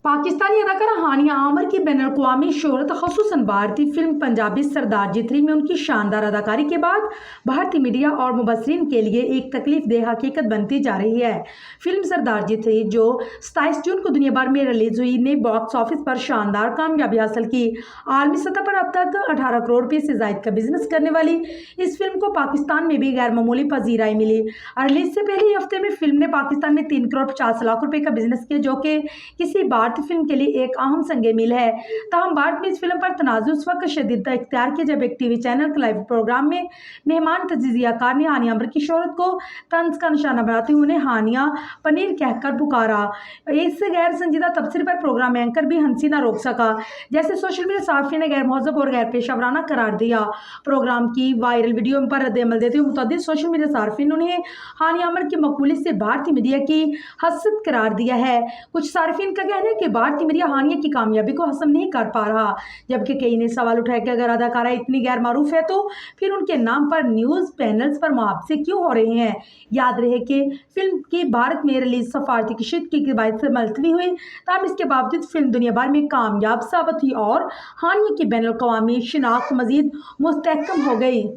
पाकिस्तानी अदाकारा हानिया आमर की बैन अवी शोहरत खसूसन भारतीय फिल्म पंजाबी सरदार जी 3 में उनकी शानदार अदाकारी के बाद भारतीय मीडिया और मुबसरीन के लिए एक तकलीफ देह हकीकत बनती जा रही है। फिल्म सरदार जी 3 जो 27 जून को दुनिया भर में रिलीज हुई ने बॉक्स ऑफिस पर शानदार कामयाबी हासिल की। आलमी सतह पर अब तक 18 करोड़ रुपये से ज्यादा का बिजनेस करने वाली इस फिल्म को पाकिस्तान में भी गैर मामूली पजीराई मिली। रिलीज से पहले ही हफ्ते में फिल्म ने पाकिस्तान में 3 करोड़ 50 लाख रुपए का बिजनेस किया, जो कि किसी भारतीय फिल्म के लिए एक अहम संगे मील है। ताहम भारत में इस फिल्म पर तनाज़ुर उस वक्त शदीद इख्तियार किया जब एक टीवी चैनल के लाइव प्रोग्राम में मेहमान तजिज़ियाकार ने हानिया आमर की शोहरत को तंज का निशाना बनाते हुए उन्हें हानिया पनीर कहकर पुकारा। इससे गैर संजीदा तबसरे पर प्रोग्राम एंकर भी हंसी न रोक सका, जैसे सोशल मीडिया साफी ने गैर महजब और गैर पेशा वराना करार दिया। प्रोग्राम की वायरल वीडियो पर रद्द-ए-अमल देते हुए मुतअद्दिद सोशल मीडिया सार्फिन उन्हें हानिया आमर की मकबूलियत से भारतीय मीडिया की हसद करार दिया है। कुछ सार्फिन का कहना है कि भारतीय मीडिया हानिया की कामयाबी को हसम नहीं कर पा रहा, जबकि कई ने सवाल उठाया कि अगर अदाकारा इतनी गैर मारूफ है तो फिर उनके नाम पर न्यूज पैनल्स पर मुआवजे क्यों हो रहे हैं। याद रहे कि फिल्म की भारत में रिलीज सफारती कशीदगी की किबायत से मुलतवी हुई, तब इसके बावजूद फिल्म दुनिया भर में कामयाब साबित हुई और हानिया की बैनुल अक़वामी शिनाख्त मजीद मुस्तहकम हो गई।